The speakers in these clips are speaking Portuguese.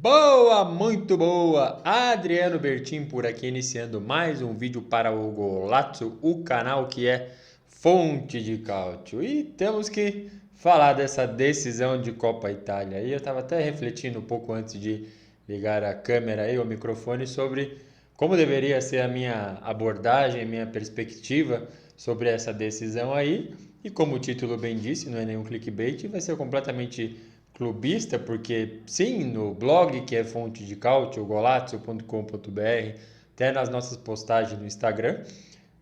Boa, muito boa! Adriano Bertin por aqui, iniciando mais um vídeo para o Golazzo, o canal que é fonte de cálcio. E temos que falar dessa decisão de Copa Itália. E eu estava até refletindo um pouco antes de ligar a câmera e o microfone sobre como deveria ser a minha abordagem, a minha perspectiva sobre essa decisão aí. E como o título bem disse, não é nenhum clickbait, vai ser completamente clubista, porque sim, no blog que é fonte de cálcio, golazzo.com.br, até nas nossas postagens no Instagram,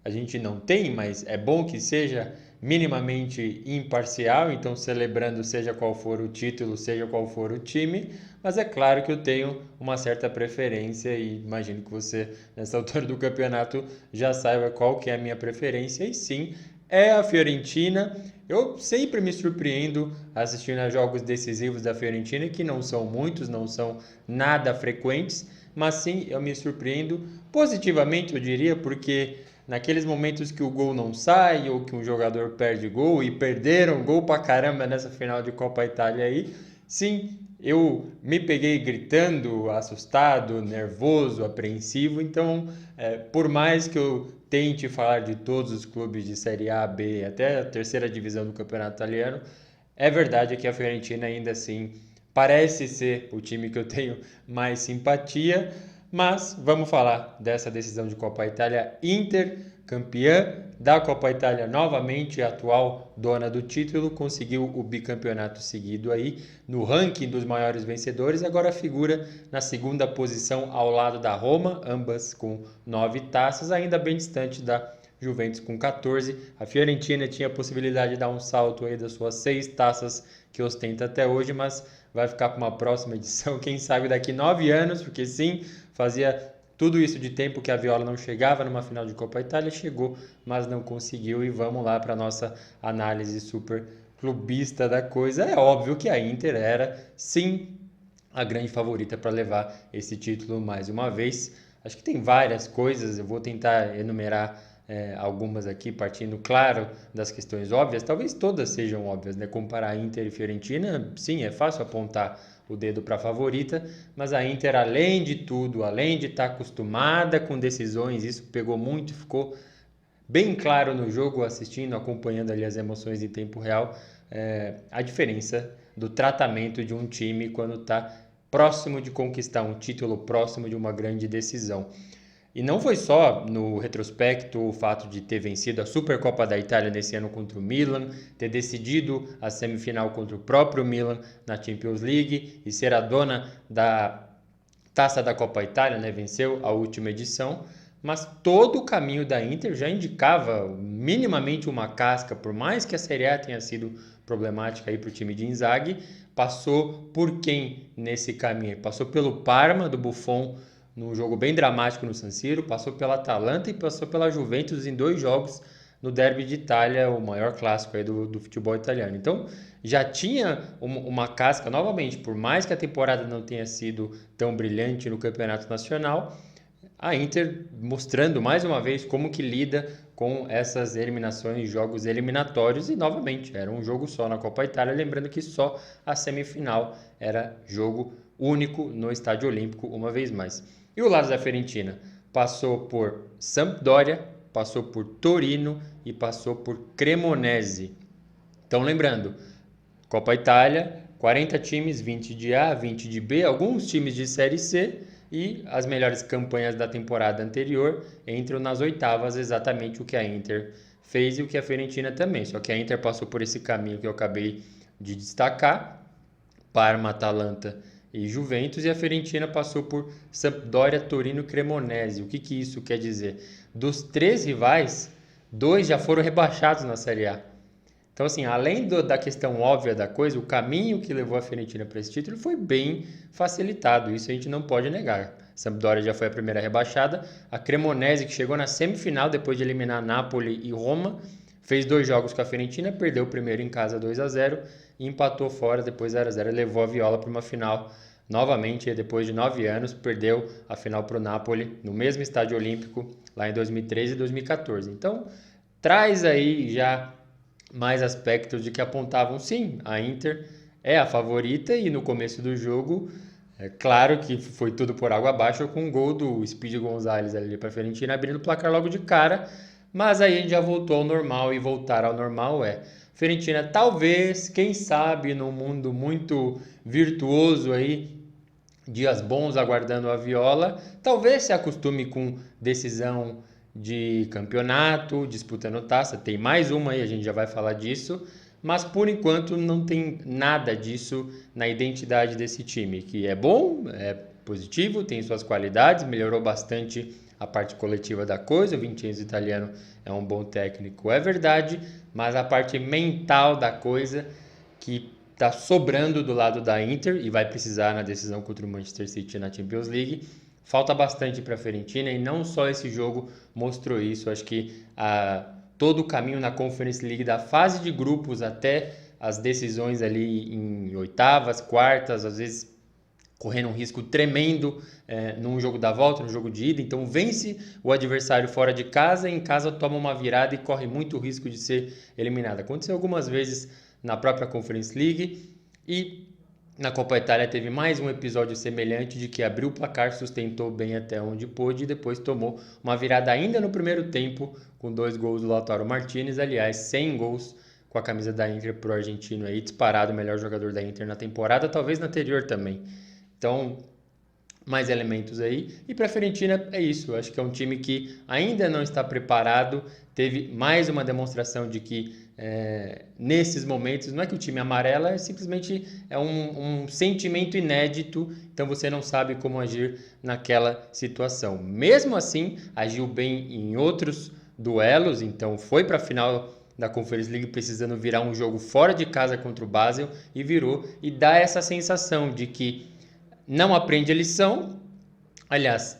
a gente não tem, mas é bom que seja minimamente imparcial, então celebrando seja qual for o título, seja qual for o time, mas é claro que eu tenho uma certa preferência e imagino que você, nessa altura do campeonato, já saiba qual que é a minha preferência e sim, é a Fiorentina. Eu sempre me surpreendo assistindo a jogos decisivos da Fiorentina, que não são muitos, não são nada frequentes, mas sim eu me surpreendo positivamente, eu diria, porque naqueles momentos que o gol não sai ou que um jogador perde gol e perderam gol pra caramba nessa final de Copa Itália aí, sim, eu me peguei gritando, assustado, nervoso, apreensivo. Então, por mais que eu tente falar de todos os clubes de Série A, B, até a terceira divisão do Campeonato Italiano, é verdade que a Fiorentina ainda assim parece ser o time que eu tenho mais simpatia, mas vamos falar dessa decisão de Copa Itália. Inter, campeã da Copa Itália novamente, atual dona do título, conseguiu o bicampeonato seguido aí no ranking dos maiores vencedores, agora figura na segunda posição ao lado da Roma, ambas com 9 taças, ainda bem distante da Juventus com 14. A Fiorentina tinha a possibilidade de dar um salto aí das suas 6 taças que ostenta até hoje, mas vai ficar para uma próxima edição, quem sabe daqui 9 anos, porque sim, fazia tudo isso de tempo que a Viola não chegava numa final de Copa Itália, chegou, mas não conseguiu. E vamos lá para a nossa análise super clubista da coisa. É óbvio que a Inter era, sim, a grande favorita para levar esse título mais uma vez. Acho que tem várias coisas, eu vou tentar enumerar algumas aqui, partindo, claro, das questões óbvias. Talvez todas sejam óbvias, né? Comparar Inter e Fiorentina, sim, é fácil apontar o dedo para a favorita, mas a Inter, além de tudo, além de estar acostumada com decisões, isso pegou muito, ficou bem claro no jogo, assistindo, acompanhando ali as emoções em tempo real, a diferença do tratamento de um time quando está próximo de conquistar um título, próximo de uma grande decisão. E não foi só no retrospecto o fato de ter vencido a Supercopa da Itália nesse ano contra o Milan, ter decidido a semifinal contra o próprio Milan na Champions League e ser a dona da Taça da Copa Itália, né? Venceu a última edição, mas todo o caminho da Inter já indicava minimamente uma casca, por mais que a Serie A tenha sido problemática para o time de Inzaghi, passou por quem nesse caminho? Passou pelo Parma, do Buffon, num jogo bem dramático no San Siro, passou pela Atalanta e passou pela Juventus em 2 jogos no Derby de Itália, o maior clássico aí do futebol italiano. Então, já tinha uma casca, novamente, por mais que a temporada não tenha sido tão brilhante no Campeonato Nacional, a Inter mostrando mais uma vez como que lida com essas eliminações, jogos eliminatórios, e novamente, era um jogo só na Copa Itália, lembrando que só a semifinal era jogo único no Estádio Olímpico, uma vez mais. E o lado da Fiorentina passou por Sampdoria, passou por Torino e passou por Cremonese. Então, lembrando, Copa Itália, 40 times, 20 de A, 20 de B, alguns times de Série C e as melhores campanhas da temporada anterior entram nas oitavas, exatamente o que a Inter fez e o que a Fiorentina também. Só que a Inter passou por esse caminho que eu acabei de destacar, Parma, Atalanta e Juventus, e a Fiorentina passou por Sampdoria, Torino e Cremonese. O que isso quer dizer? Dos 3 rivais, 2 já foram rebaixados na Série A. Então, assim, além da questão óbvia da coisa, o caminho que levou a Fiorentina para esse título foi bem facilitado, isso a gente não pode negar. A Sampdoria já foi a primeira rebaixada, a Cremonese, que chegou na semifinal depois de eliminar Napoli e Roma, fez 2 jogos com a Fiorentina, perdeu o primeiro em casa 2-0 e empatou fora depois 0-0 e levou a Viola para uma final novamente, depois de 9 anos, perdeu a final para o Napoli no mesmo estádio olímpico lá em 2013 e 2014. Então, traz aí já mais aspectos de que apontavam sim, a Inter é a favorita e no começo do jogo É claro que foi tudo por água abaixo com o gol do Speed Gonzalez ali para a Fiorentina abrindo o placar logo de cara, mas aí a gente já voltou ao normal e voltar ao normal é Fiorentina talvez, quem sabe, num mundo muito virtuoso aí, dias bons aguardando a Viola, talvez se acostume com decisão de campeonato, disputando taça, tem mais uma aí, a gente já vai falar disso, mas por enquanto não tem nada disso na identidade desse time, que é bom, é positivo, tem suas qualidades, melhorou bastante a parte coletiva da coisa, o Vincenzo Italiano é um bom técnico, é verdade, mas a parte mental da coisa que está sobrando do lado da Inter e vai precisar na decisão contra o Manchester City na Champions League. Falta bastante para a Fiorentina e não só esse jogo mostrou isso. Acho que todo o caminho na Conference League, da fase de grupos até as decisões ali em oitavas, quartas, às vezes correndo um risco tremendo num jogo da volta, no jogo de ida. Então vence o adversário fora de casa, em casa toma uma virada e corre muito risco de ser eliminado. Aconteceu algumas vezes na própria Conference League e na Copa Itália teve mais um episódio semelhante de que abriu o placar, sustentou bem até onde pôde e depois tomou uma virada ainda no primeiro tempo com 2 gols do Lautaro Martinez, aliás, 100 gols com a camisa da Inter pro argentino aí, disparado o melhor jogador da Inter na temporada, talvez na anterior também. Então, mais elementos aí. E para a Fiorentina é isso. Acho que é um time que ainda não está preparado. Teve mais uma demonstração de que nesses momentos, não é que o time amarela, simplesmente é um sentimento inédito. Então você não sabe como agir naquela situação. Mesmo assim, agiu bem em outros duelos. Então foi para a final da Conference League precisando virar um jogo fora de casa contra o Basel e virou. E dá essa sensação de que não aprende a lição, aliás,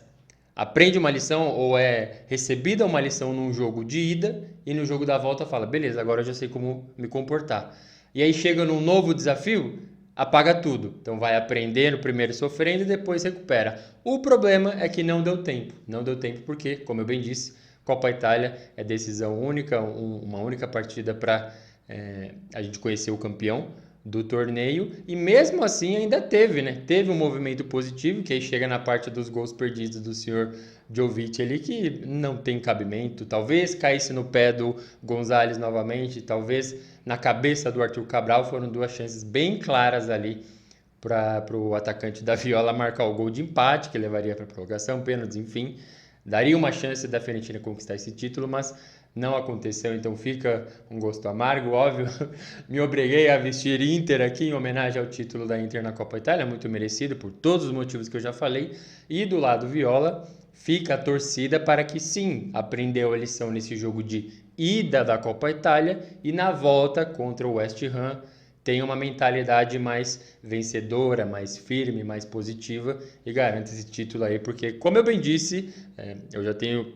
aprende uma lição ou é recebida uma lição num jogo de ida e no jogo da volta fala, beleza, agora eu já sei como me comportar. E aí chega num novo desafio, apaga tudo. Então vai aprendendo, primeiro sofrendo e depois recupera. O problema é que não deu tempo. Não deu tempo porque, como eu bem disse, Copa Itália é decisão única, uma única partida para a gente conhecer o campeão do torneio e mesmo assim ainda teve um movimento positivo que aí chega na parte dos gols perdidos do senhor Jovic ali que não tem cabimento, talvez caísse no pé do Gonzalez novamente, talvez na cabeça do Arthur Cabral, foram 2 chances bem claras ali para o atacante da Viola marcar o gol de empate que levaria para prorrogação, pênaltis, enfim, daria uma chance da Fiorentina conquistar esse título, mas não aconteceu, então fica um gosto amargo, óbvio. Me obriguei a vestir Inter aqui em homenagem ao título da Inter na Copa Itália, muito merecido por todos os motivos que eu já falei. E do lado Viola, fica a torcida para que sim, aprendeu a lição nesse jogo de ida da Copa Itália e na volta contra o West Ham tenha uma mentalidade mais vencedora, mais firme, mais positiva e garante esse título aí, porque como eu bem disse, eu já tenho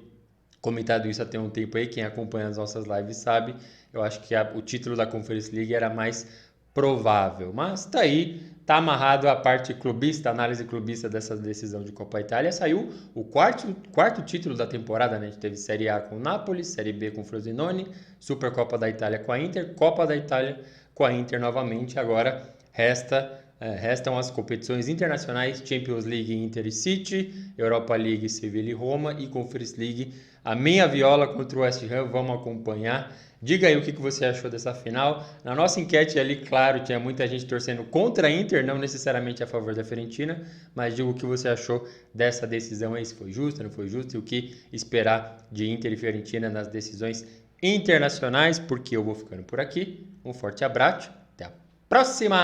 comentado isso há tem um tempo aí, quem acompanha as nossas lives sabe, eu acho que o título da Conference League era mais provável, mas tá aí, tá amarrado a parte clubista, a análise clubista dessa decisão de Copa Itália, saiu o quarto título da temporada, né? A gente teve Série A com o Napoli, Série B com o Frosinone, Supercopa da Itália com a Inter, Copa da Itália com a Inter novamente, agora restam as competições internacionais, Champions League Inter e City, Europa League Sevilla e Roma e Conference League a minha Viola contra o West Ham, vamos acompanhar. Diga aí o que você achou dessa final. Na nossa enquete ali, claro, tinha muita gente torcendo contra a Inter, não necessariamente a favor da Fiorentina, mas diga o que você achou dessa decisão aí, se foi justa, não foi justa, e o que esperar de Inter e Fiorentina nas decisões internacionais, porque eu vou ficando por aqui. Um forte abraço, até a próxima!